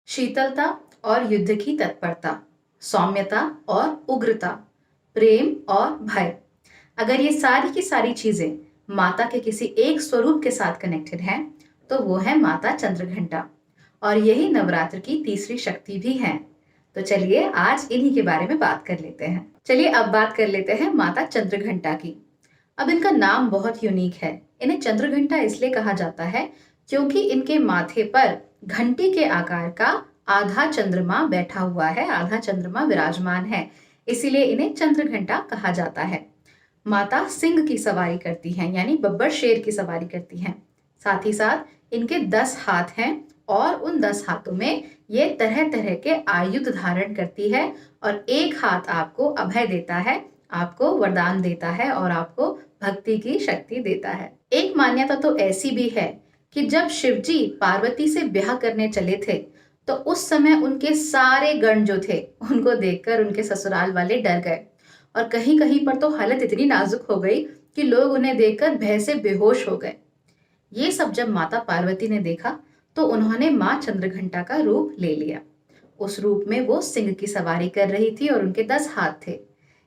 शीतलता और युद्ध की तत्परता, सौम्यता और उग्रता, प्रेम और भय। अगर ये सारी की सारी चीजें माता के किसी एक स्वरूप के साथ कनेक्टेड हैं, तो वो है माता चंद्रघंटा। और यही नवरात्र की तीसरी शक्ति भी है। तो चलिए आज इन्हीं के बारे में बात कर लेते हैं। चलिए अब बात कर लेते हैं माता चंद्रघंटा की। अब इनका नाम बहुत यूनिक है। इन्हें चंद्रघंटा इसलिए कहा जाता है क्योंकि इनके माथे पर घंटी के आकार का आधा चंद्रमा बैठा हुआ है, आधा चंद्रमा विराजमान है। इसीलिए इन्हें चंद्रघंटा कहा जाता है। माता सिंह की सवारी करती हैं, यानी बब्बर शेर की सवारी करती हैं। साथ ही साथ इनके 10 हाथ हैं और उन 10 हाथों में ये तरह तरह के आयुध धारण करती है। और एक हाथ आपको अभय देता है, आपको वरदान देता है और आपको भक्ति की शक्ति देता है। एक मान्यता तो ऐसी भी है कि जब शिवजी पार्वती से ब्याह करने चले थे, तो उस समय उनके सारे गण जो थे उनको देखकर उनके ससुराल वाले डर गए। और कहीं कहीं पर तो हालत इतनी नाजुक हो गई कि लोग उन्हें देखकर भय से बेहोश हो गए। ये सब जब माता पार्वती ने देखा तो उन्होंने माँ चंद्रघंटा का रूप ले लिया। उस रूप में वो सिंह की सवारी कर रही थी और उनके 10 हाथ थे।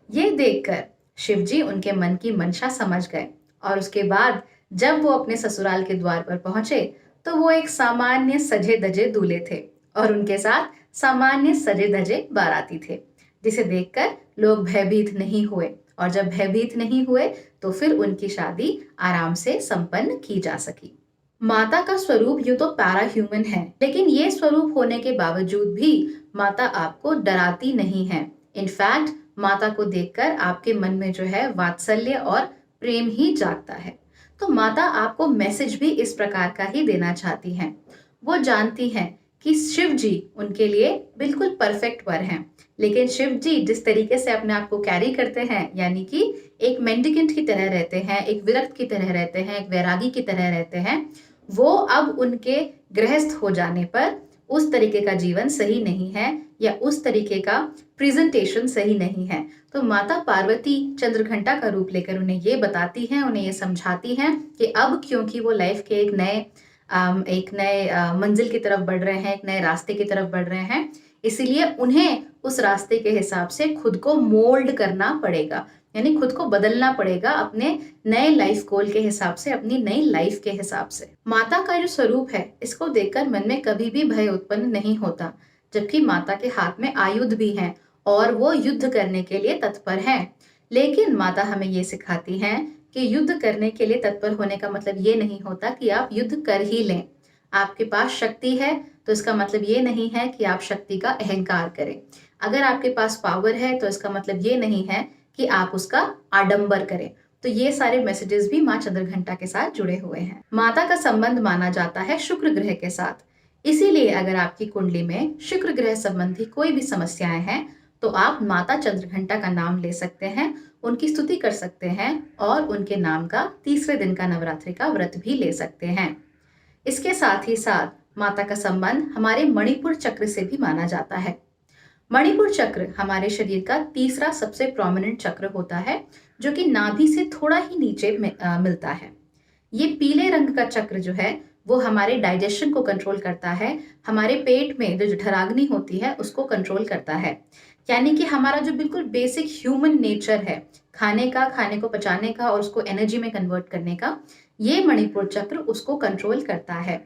ये देखकर शिवजी उनके मन की मंशा समझ गए। और उसके बाद जब वो अपने ससुराल के द्वार पर पहुंचे, तो वो एक सामान्य सजे धजे दूल्हे थे और उनके साथ सामान्य सजे धजे बाराती थे, जिसे देखकर लोग भयभीत नहीं हुए। और जब भयभीत नहीं हुए तो फिर उनकी शादी आराम से संपन्न की जा सकी। माता का स्वरूप यूं तो पैरा ह्यूमन है, लेकिन ये स्वरूप होने के बावजूद भी माता आपको डराती नहीं है। इनफैक्ट माता को देखकर आपके मन में जो है वात्सल्य और प्रेम ही जागता है। तो माता आपको मैसेज भी इस प्रकार का ही देना चाहती हैं। वो जानती हैं कि शिव जी उनके लिए बिल्कुल परफेक्ट वर हैं। लेकिन शिव जी जिस तरीके से अपने आप को कैरी करते हैं, यानी कि एक मेंडिकेंट की तरह रहते हैं, एक विरक्त की तरह रहते हैं, एक वैरागी की तरह रहते हैं, वो अब उनके गृहस्थ हो जाने पर उस तरीके का जीवन सही नहीं है या उस तरीके का प्रेजेंटेशन सही नहीं है। तो माता पार्वती चंद्रघंटा का रूप लेकर उन्हें ये बताती हैं, उन्हें ये समझाती हैं कि अब क्योंकि वो लाइफ के एक नए मंजिल की तरफ बढ़ रहे हैं, एक नए रास्ते की तरफ बढ़ रहे हैं, इसीलिए उन्हें उस रास्ते के हिसाब से खुद को मोल्ड करना पड़ेगा, यानी खुद को बदलना पड़ेगा अपने नए लाइफ गोल के हिसाब से, अपनी नई लाइफ के हिसाब से। माता का जो स्वरूप है, इसको देखकर मन में कभी भी भय उत्पन्न नहीं होता, जबकि माता के हाथ में आयुध भी हैं और वो युद्ध करने के लिए तत्पर हैं। लेकिन माता हमें ये सिखाती हैं कि युद्ध करने के लिए तत्पर होने का मतलब ये नहीं होता कि आप युद्ध कर ही लें। आपके पास शक्ति है तो इसका मतलब ये नहीं है कि आप शक्ति का अहंकार करें। अगर आपके पास पावर है तो इसका मतलब ये नहीं है कि आप उसका आडंबर करें। तो ये सारे मैसेजेस भी माँ चंद्रघंटा के साथ जुड़े हुए हैं। माता का संबंध माना जाता है शुक्र ग्रह के साथ। इसीलिए अगर आपकी कुंडली में शुक्र ग्रह संबंधी कोई भी समस्याएं हैं, तो आप माता चंद्रघंटा का नाम ले सकते हैं, उनकी स्तुति कर सकते हैं और उनके नाम का तीसरे दिन का नवरात्रि का व्रत भी ले सकते हैं। इसके साथ ही साथ माता का संबंध हमारे मणिपुर चक्र से भी माना जाता है। मणिपुर चक्र हमारे शरीर का तीसरा सबसे प्रोमिनेंट चक्र होता है, जो कि नाभि से थोड़ा ही नीचे मिलता है। ये पीले रंग का चक्र जो है वो हमारे डाइजेशन को कंट्रोल करता है, हमारे पेट में जो जठराग्नि होती है उसको कंट्रोल करता है। यानी कि हमारा जो बिल्कुल बेसिक ह्यूमन नेचर है, खाने का, खाने को पचाने का और उसको एनर्जी में कन्वर्ट करने का, ये मणिपुर चक्र उसको कंट्रोल करता है।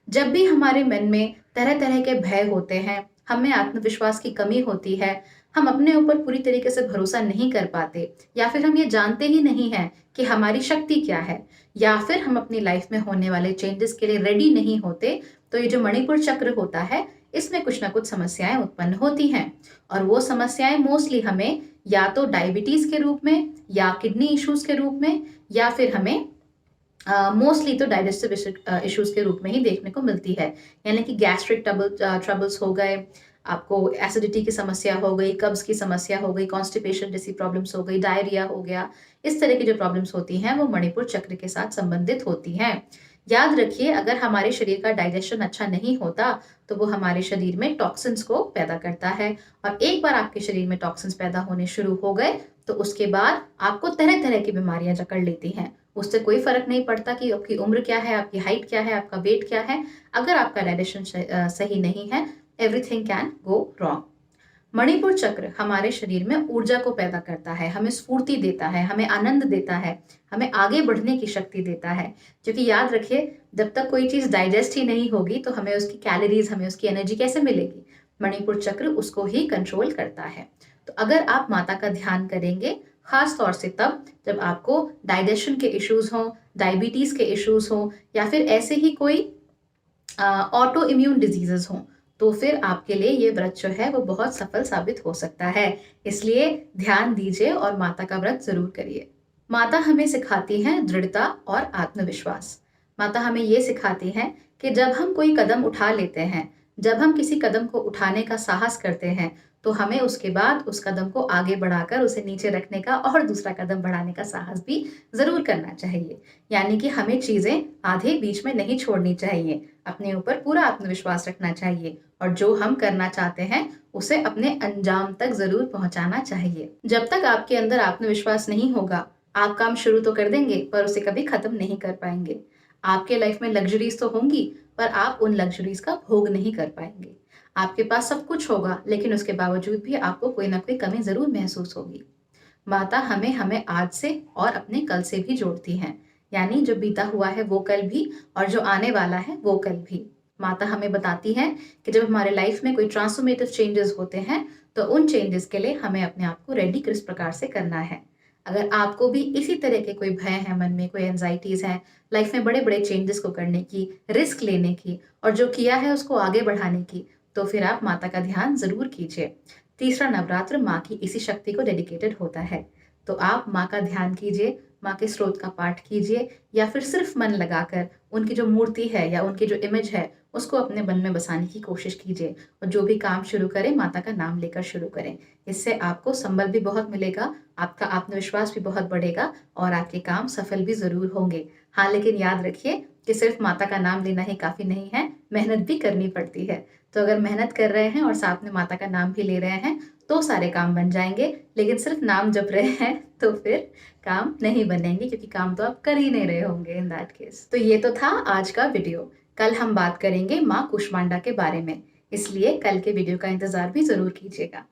जब भी हमारे मन में तरह तरह के भय होते हैं, हमें आत्मविश्वास की कमी होती है, हम अपने ऊपर पूरी तरीके से भरोसा नहीं कर पाते, या फिर हम ये जानते ही नहीं हैं कि हमारी शक्ति क्या है, या फिर हम अपनी लाइफ में होने वाले चेंजेस के लिए रेडी नहीं होते, तो ये जो मणिपुर चक्र होता है इसमें कुछ ना कुछ समस्याएं उत्पन्न होती हैं। और वो समस्याएं मोस्टली हमें या तो डायबिटीज के रूप में, या किडनी इश्यूज के रूप में, या फिर हमें मोस्टली तो डाइजेस्टिव इश्यूज के रूप में ही देखने को मिलती है। यानी कि गैस्ट्रिक ट्रबल्स हो गए, आपको एसिडिटी की समस्या हो गई, कब्ज की समस्या हो गई, कॉन्स्टिपेशन जैसी प्रॉब्लम्स हो गई, डायरिया हो गया, इस तरह की जो प्रॉब्लम्स होती हैं वो मणिपुर चक्र के साथ संबंधित होती हैं। याद रखिए, अगर हमारे शरीर का डाइजेशन अच्छा नहीं होता तो वो हमारे शरीर में टॉक्सिन्स को पैदा करता है। और एक बार आपके शरीर में टॉक्सिन्स पैदा होने शुरू हो गए तो उसके बाद आपको तरह तरह की बीमारियां जकड़ लेती हैं। उससे कोई फर्क नहीं पड़ता कि आपकी उम्र क्या है, आपकी हाइट क्या है, आपका वेट क्या है। अगर आपका डाइजेशन सही नहीं है, everything can go wrong. Manipur चक्र हमारे शरीर में ऊर्जा को पैदा करता है, हमें स्फूर्ति देता है, हमें आनंद देता है, हमें आगे बढ़ने की शक्ति देता है। क्योंकि याद रखिए, जब तक कोई चीज़ डाइजेस्ट ही नहीं होगी तो हमें उसकी कैलोरीज, हमें उसकी एनर्जी कैसे मिलेगी? मणिपुर चक्र उसको ही कंट्रोल करता है। तो अगर आप माता का ध्यान करेंगे, खास तौर से तब जब आपको डाइजेशन के इश्यूज हों, डायबिटीज के इश्यूज हों, या फिर ऐसे ही कोई ऑटो इम्यून डिजीजेस हों, तो फिर आपके लिए ये व्रत जो है वो बहुत सफल साबित हो सकता है। इसलिए ध्यान दीजिए और माता का व्रत जरूर करिए। माता हमें सिखाती हैं दृढ़ता और आत्मविश्वास। माता हमें ये सिखाती हैं कि जब हम कोई कदम उठा लेते हैं, जब हम किसी कदम को उठाने का साहस करते हैं, तो हमें उसके बाद उस कदम को आगे बढ़ाकर उसे नीचे रखने का और दूसरा कदम बढ़ाने का साहस भी जरूर करना चाहिए। यानी कि हमें चीजें आधे बीच में नहीं छोड़नी चाहिए, अपने ऊपर पूरा आत्मविश्वास रखना चाहिए और जो हम करना चाहते हैं उसे अपने अंजाम तक जरूर पहुंचाना चाहिए। जब तक आपके अंदर आत्मविश्वास नहीं होगा, आप काम शुरू तो कर देंगे पर उसे कभी खत्म नहीं कर पाएंगे। आपके लाइफ में लग्जरीज तो होंगी पर आप उन लग्जरीज का भोग नहीं कर पाएंगे। आपके पास सब कुछ होगा लेकिन उसके बावजूद भी आपको कोई ना कोई कमी जरूर महसूस होगी। माता हमें हमें आज से और अपने कल से भी जोड़ती हैं, यानी जो बीता हुआ है वो कल भी और जो आने वाला है वो कल भी। माता हमें बताती है कि जब हमारे लाइफ में कोई ट्रांसफॉर्मेटिव चेंजेस होते हैं तो उन चेंजेस के लिए हमें अपने आप को रेडी किस प्रकार से करना है। अगर आपको भी इसी तरह के कोई भय है, मन में कोई एंजाइटीज है, लाइफ में बड़े बड़े चेंजेस को करने की, रिस्क लेने की और जो किया है उसको आगे बढ़ाने की, तो फिर आप माता का ध्यान जरूर कीजिए। तीसरा नवरात्र माँ की इसी शक्ति को डेडिकेटेड होता है। तो आप माँ का ध्यान कीजिए, माँ के स्रोत का पाठ कीजिए या फिर सिर्फ मन लगाकर उनकी जो मूर्ति है या उनकी जो इमेज है उसको अपने मन में बसाने की कोशिश कीजिए। और जो भी काम शुरू करें माता का नाम लेकर शुरू करें। इससे आपको संबल भी बहुत मिलेगा, आपका आत्मविश्वास भी बहुत बढ़ेगा और आपके काम सफल भी जरूर होंगे। हाँ, लेकिन याद रखिए कि सिर्फ माता का नाम लेना ही काफी नहीं है, मेहनत भी करनी पड़ती है। तो अगर मेहनत कर रहे हैं और साथ में माता का नाम भी ले रहे हैं तो सारे काम बन जाएंगे, लेकिन सिर्फ नाम जप रहे हैं तो फिर काम नहीं बनेंगे, क्योंकि काम तो आप कर ही नहीं रहे होंगे इन दैट केस। तो ये तो था आज का वीडियो। कल हम बात करेंगे माँ कुष्मांडा के बारे में, इसलिए कल के वीडियो का इंतजार भी जरूर कीजिएगा।